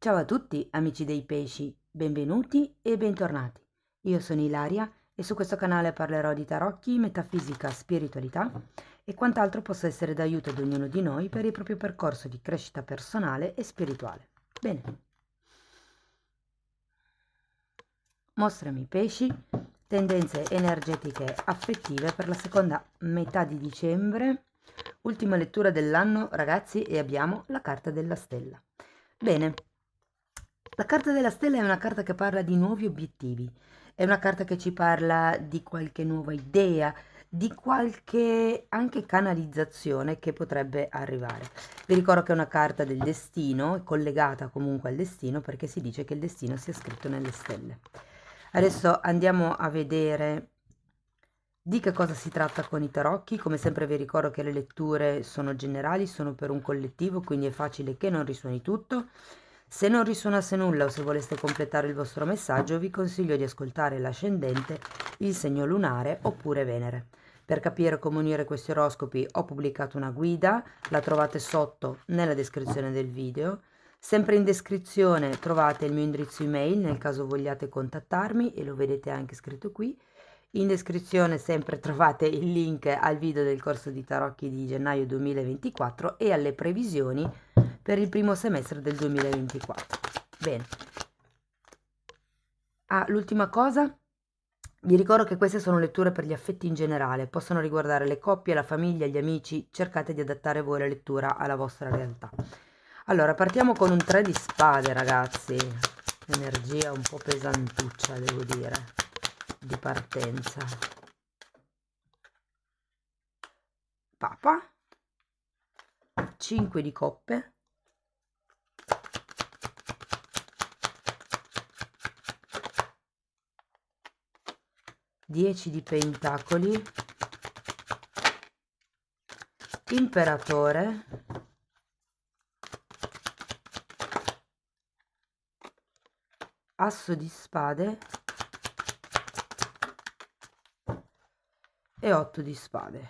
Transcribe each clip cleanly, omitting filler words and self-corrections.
Ciao a tutti amici dei pesci, benvenuti e bentornati. Io sono Ilaria e su questo canale parlerò di tarocchi, metafisica, spiritualità e quant'altro possa essere d'aiuto ad ognuno di noi per il proprio percorso di crescita personale e spirituale. Bene, mostrami pesci, tendenze energetiche affettive per la seconda metà di dicembre, ultima lettura dell'anno ragazzi, e abbiamo la carta della stella. Bene. La carta della stella è una carta che parla di nuovi obiettivi, è una carta che ci parla di qualche nuova idea, di qualche anche canalizzazione che potrebbe arrivare. Vi ricordo che è una carta del destino, è collegata comunque al destino perché si dice che il destino sia scritto nelle stelle. Adesso andiamo a vedere di che cosa si tratta con i tarocchi. Come sempre vi ricordo che le letture sono generali, sono per un collettivo, quindi è facile che non risuoni tutto. Se non risuonasse nulla o se voleste completare il vostro messaggio, vi consiglio di ascoltare l'ascendente, il segno lunare oppure Venere. Per capire come unire questi oroscopi ho pubblicato una guida, la trovate sotto nella descrizione del video. Sempre in descrizione trovate il mio indirizzo email nel caso vogliate contattarmi e lo vedete anche scritto qui. In descrizione sempre trovate il link al video del corso di tarocchi di gennaio 2024 e alle previsioni per il primo semestre del 2024. Bene. L'ultima cosa, vi ricordo che queste sono letture per gli affetti in generale, possono riguardare le coppie, la famiglia, gli amici, cercate di adattare voi la lettura alla vostra realtà. Allora, partiamo con un 3 di spade, ragazzi. Energia un po' pesantuccia, devo dire, di partenza. Papa, 5 di coppe, 10 di pentacoli, imperatore, asso di spade e 8 di spade.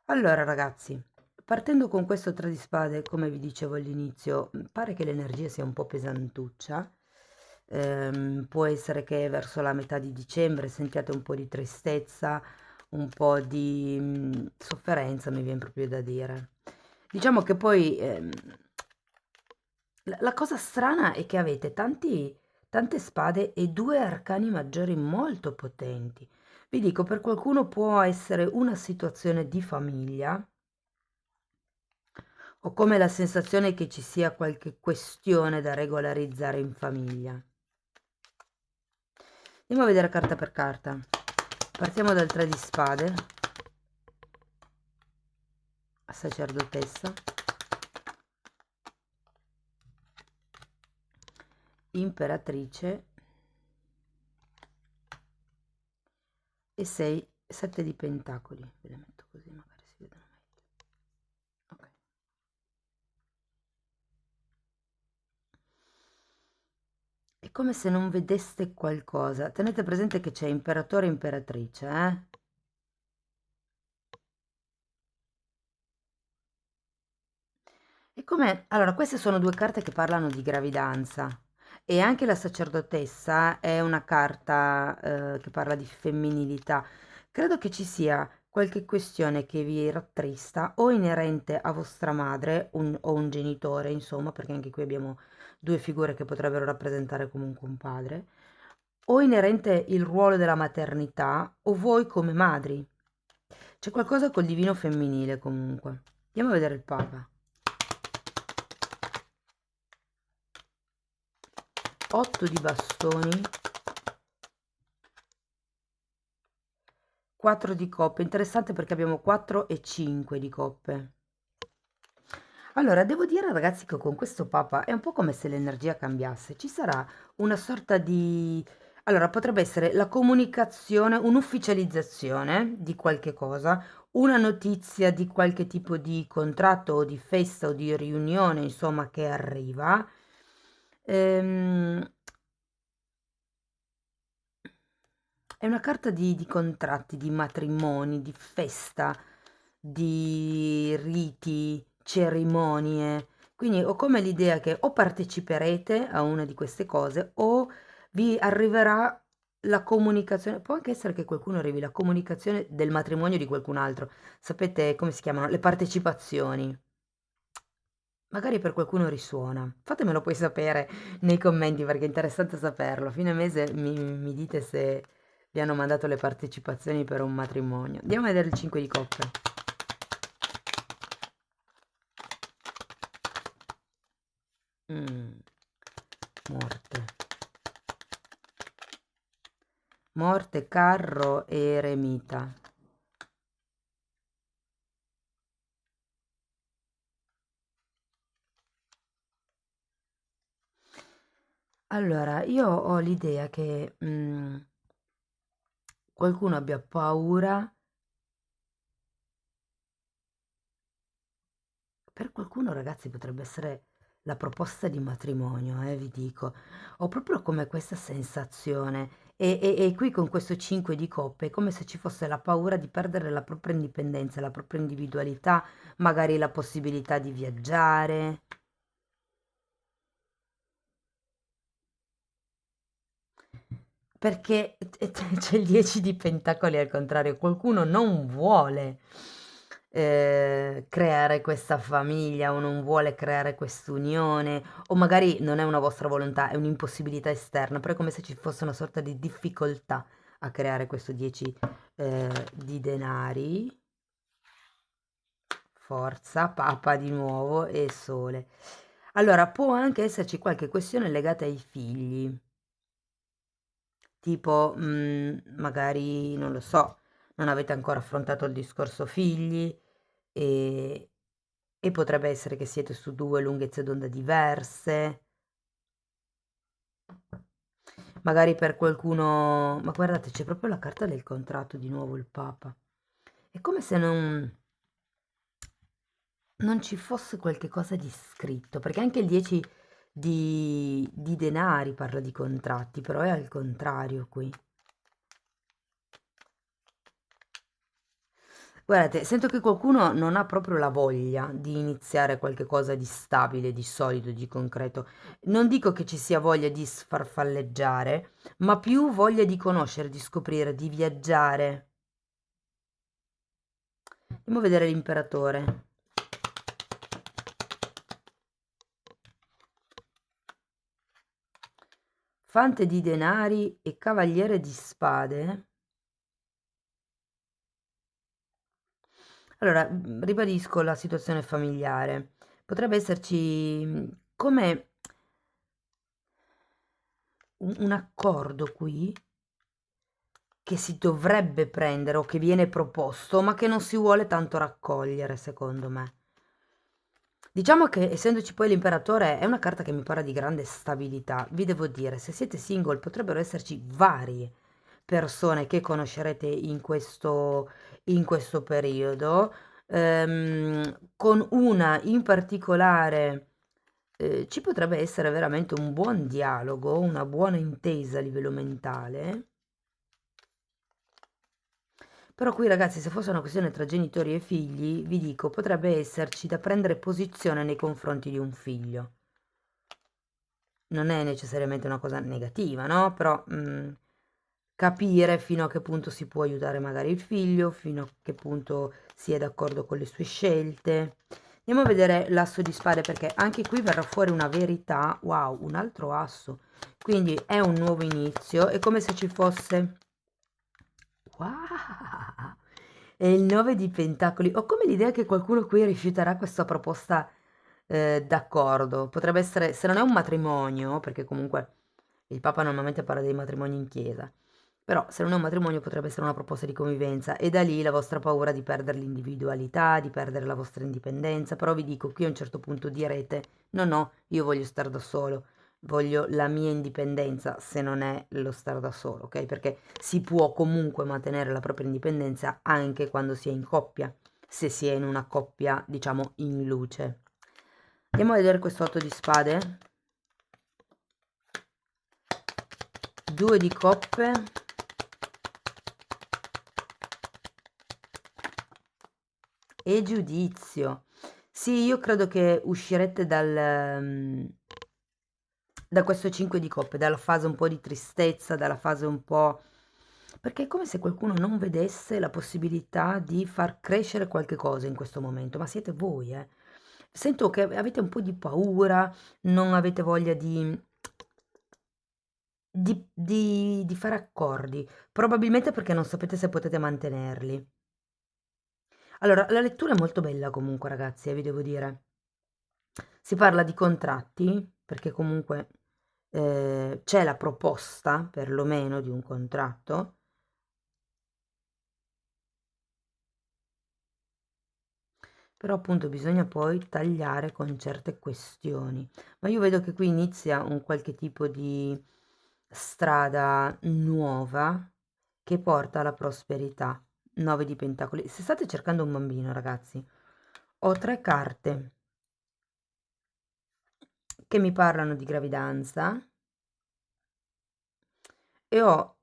Allora ragazzi, partendo con questo 3 di spade, come vi dicevo all'inizio, pare che l'energia sia un po' pesantuccia. Può essere che verso la metà di dicembre sentiate un po' di tristezza, un po' di sofferenza, mi viene proprio da dire. Diciamo che poi la cosa strana è che avete tante spade e due arcani maggiori molto potenti. Vi dico, per qualcuno può essere una situazione di famiglia o come la sensazione che ci sia qualche questione da regolarizzare in famiglia. Andiamo a vedere carta per carta. Partiamo dal 3 di spade, sacerdotessa, imperatrice e 7 di pentacoli. Ve le metto così magari si vedono meglio. Ok. È come se non vedeste qualcosa. Tenete presente che c'è imperatore e imperatrice, È come... Allora, queste sono due carte che parlano di gravidanza e anche la sacerdotessa è una carta che parla di femminilità. Credo che ci sia qualche questione che vi rattrista o inerente a vostra madre o un genitore, insomma, perché anche qui abbiamo due figure che potrebbero rappresentare comunque un padre, o inerente il ruolo della maternità o voi come madri. C'è qualcosa col divino femminile comunque. Andiamo a vedere il Papa. 8 di bastoni, 4 di coppe. Interessante perché abbiamo 4 e 5 di coppe. Allora, devo dire ragazzi che con questo Papa è un po' come se l'energia cambiasse. Ci sarà una sorta di... Allora, potrebbe essere la comunicazione, un'ufficializzazione di qualche cosa, una notizia di qualche tipo di contratto o di festa o di riunione, insomma, che arriva. È una carta di contratti, di matrimoni, di festa, di riti, cerimonie. Quindi ho come l'idea che o parteciperete a una di queste cose o vi arriverà la comunicazione, può anche essere che qualcuno arrivi la comunicazione del matrimonio di qualcun altro. Sapete come si chiamano? Le partecipazioni. Magari per qualcuno risuona. Fatemelo poi sapere nei commenti perché è interessante saperlo. A fine mese mi dite se vi hanno mandato le partecipazioni per un matrimonio. Andiamo a vedere il 5 di coppe. Mm, morte. Morte, carro e eremita. Allora, io ho l'idea che qualcuno abbia paura. Per qualcuno, ragazzi, potrebbe essere la proposta di matrimonio, vi dico. Ho proprio come questa sensazione. E qui con questo 5 di coppe è come se ci fosse la paura di perdere la propria indipendenza, la propria individualità, magari la possibilità di viaggiare. Perché c'è il 10 di pentacoli al contrario, qualcuno non vuole creare questa famiglia o non vuole creare quest'unione, o magari non è una vostra volontà, è un'impossibilità esterna, però è come se ci fosse una sorta di difficoltà a creare questo 10 di denari, forza, papa di nuovo e sole. Allora, può anche esserci qualche questione legata ai figli. Tipo, magari, non lo so, non avete ancora affrontato il discorso figli e, e potrebbe essere che siete su due lunghezze d'onda diverse. Magari per qualcuno, ma guardate, c'è proprio la carta del contratto di nuovo il Papa. È come se non ci fosse qualche cosa di scritto, perché anche il 10 di denari parla di contratti, però è al contrario qui. Guardate, sento che qualcuno non ha proprio la voglia di iniziare qualche cosa di stabile, di solido, di concreto. Non dico che ci sia voglia di sfarfalleggiare, ma più voglia di conoscere, di scoprire, di viaggiare. Andiamo a vedere l'imperatore. Fante di denari e cavaliere di spade. Allora, ribadisco la situazione familiare. Potrebbe esserci come un accordo qui che si dovrebbe prendere o che viene proposto, ma che non si vuole tanto raccogliere, secondo me. Diciamo che essendoci poi l'imperatore è una carta che mi parla di grande stabilità. Vi devo dire, se siete single potrebbero esserci varie persone che conoscerete in questo periodo. Con una in particolare ci potrebbe essere veramente un buon dialogo, una buona intesa a livello mentale. Però qui ragazzi, se fosse una questione tra genitori e figli, vi dico, potrebbe esserci da prendere posizione nei confronti di un figlio. Non è necessariamente una cosa negativa, no? Però capire fino a che punto si può aiutare magari il figlio, fino a che punto si è d'accordo con le sue scelte. Andiamo a vedere l'asso di spade perché anche qui verrà fuori una verità. Wow, un altro asso. Quindi è un nuovo inizio, è come se ci fosse. Wow! E il 9 di pentacoli. Ho come l'idea che qualcuno qui rifiuterà questa proposta d'accordo. Potrebbe essere, se non è un matrimonio, perché comunque il Papa normalmente parla dei matrimoni in chiesa, però se non è un matrimonio potrebbe essere una proposta di convivenza e da lì la vostra paura di perdere l'individualità, di perdere la vostra indipendenza. Però vi dico, qui a un certo punto direte, no, no, io voglio stare da solo. Voglio la mia indipendenza se non è lo stare da solo, ok? Perché si può comunque mantenere la propria indipendenza anche quando si è in coppia, se si è in una coppia, diciamo, in luce. Andiamo a vedere questo 8 di spade. 2 di coppe. E giudizio. Sì, io credo che uscirete da questo 5 di coppe, dalla fase un po' di tristezza, dalla fase un po'... Perché è come se qualcuno non vedesse la possibilità di far crescere qualche cosa in questo momento, ma siete voi, eh. Sento che avete un po' di paura, non avete voglia di fare accordi, probabilmente perché non sapete se potete mantenerli. Allora, la lettura è molto bella comunque, ragazzi, vi devo dire. Si parla di contratti, perché comunque c'è la proposta, perlomeno, di un contratto, però appunto bisogna poi tagliare con certe questioni. Ma io vedo che qui inizia un qualche tipo di strada nuova che porta alla prosperità. 9 di pentacoli. Se state cercando un bambino, ragazzi, ho 3 carte che mi parlano di gravidanza e ho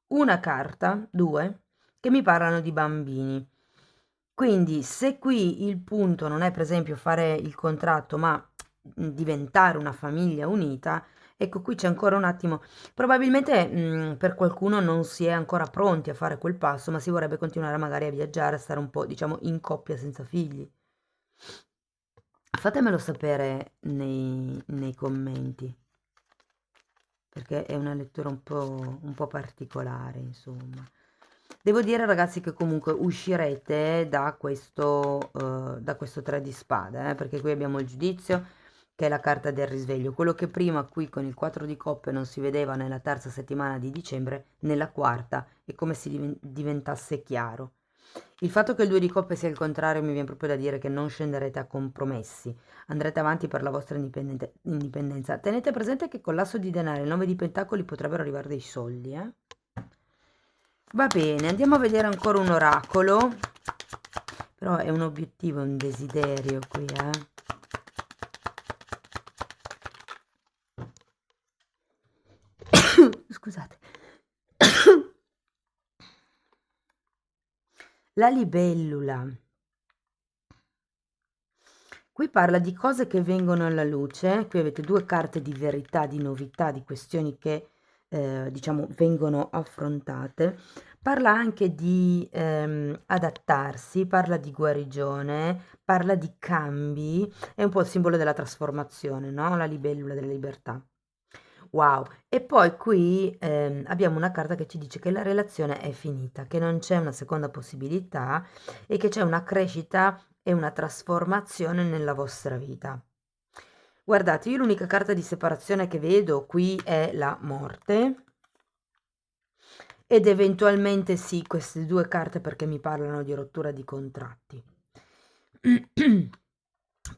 una carta, due, che mi parlano di bambini. Quindi se qui il punto non è per esempio fare il contratto, ma diventare una famiglia unita, ecco qui c'è ancora un attimo. Probabilmente per qualcuno non si è ancora pronti a fare quel passo, ma si vorrebbe continuare magari a viaggiare, a stare un po', diciamo, in coppia senza figli. Fatemelo sapere nei commenti, perché è una lettura un po' particolare, insomma. Devo dire, ragazzi, che comunque uscirete da questo 3 di spade, perché qui abbiamo il giudizio, che è la carta del risveglio. Quello che prima qui con il 4 di coppe non si vedeva nella terza settimana di dicembre, nella quarta è come se diventasse chiaro. Il fatto che il 2 di coppe sia il contrario mi viene proprio da dire che non scenderete a compromessi, andrete avanti per la vostra indipendenza. Tenete presente che con l'asso di denaro e il 9 di pentacoli potrebbero arrivare dei soldi, eh? Va bene, andiamo a vedere ancora un oracolo, però è un obiettivo, un desiderio qui, eh? Scusate. La libellula. Qui parla di cose che vengono alla luce, qui avete 2 carte di verità, di novità, di questioni che diciamo vengono affrontate. Parla anche di adattarsi, parla di guarigione, parla di cambi, è un po' il simbolo della trasformazione, no? La libellula della libertà. Wow, e poi qui abbiamo una carta che ci dice che la relazione è finita, che non c'è una seconda possibilità e che c'è una crescita e una trasformazione nella vostra vita. Guardate, io l'unica carta di separazione che vedo qui è la morte ed eventualmente sì, queste 2 carte perché mi parlano di rottura di contratti.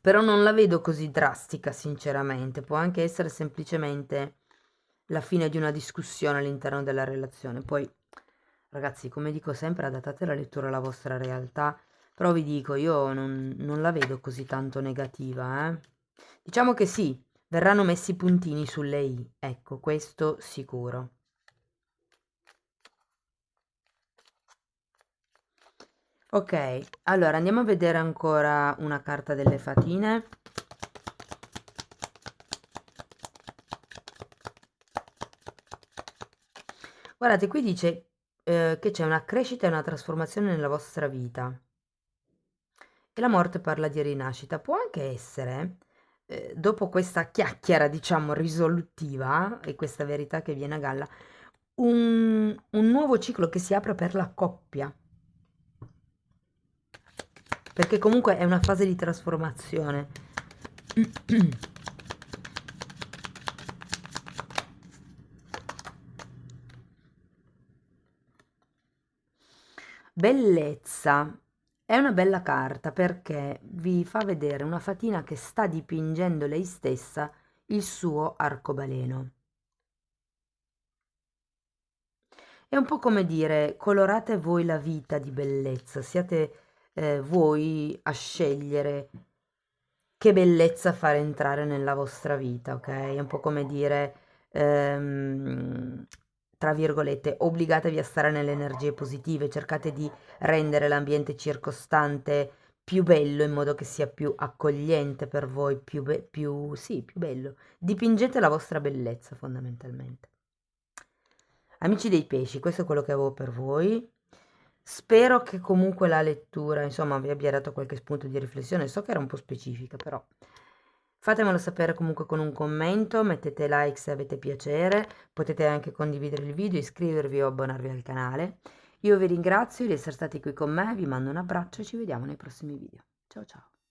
Però non la vedo così drastica, sinceramente, può anche essere semplicemente la fine di una discussione all'interno della relazione. Poi, ragazzi, come dico sempre, adattate la lettura alla vostra realtà, però vi dico, io non la vedo così tanto negativa, eh. Diciamo che sì, verranno messi i puntini sulle i, ecco, questo sicuro. Ok, allora andiamo a vedere ancora una carta delle fatine. Guardate, qui dice che c'è una crescita e una trasformazione nella vostra vita. E la morte parla di rinascita. Può anche essere, dopo questa chiacchiera, diciamo, risolutiva e questa verità che viene a galla, un nuovo ciclo che si apre per la coppia. Perché comunque è una fase di trasformazione. Bellezza. È una bella carta perché vi fa vedere una fatina che sta dipingendo lei stessa il suo arcobaleno. È un po' come dire, colorate voi la vita di bellezza, siate voi a scegliere che bellezza fare entrare nella vostra vita, ok? È un po' come dire, ehm, tra virgolette, obbligatevi a stare nelle energie positive, cercate di rendere l'ambiente circostante più bello in modo che sia più accogliente per voi, sì, più bello. Dipingete la vostra bellezza fondamentalmente. Amici dei pesci, questo è quello che avevo per voi. Spero che comunque la lettura, insomma, vi abbia dato qualche spunto di riflessione. So che era un po' specifica, però fatemelo sapere comunque con un commento, mettete like se avete piacere, potete anche condividere il video, iscrivervi o abbonarvi al canale. Io vi ringrazio di essere stati qui con me, vi mando un abbraccio e ci vediamo nei prossimi video. Ciao ciao!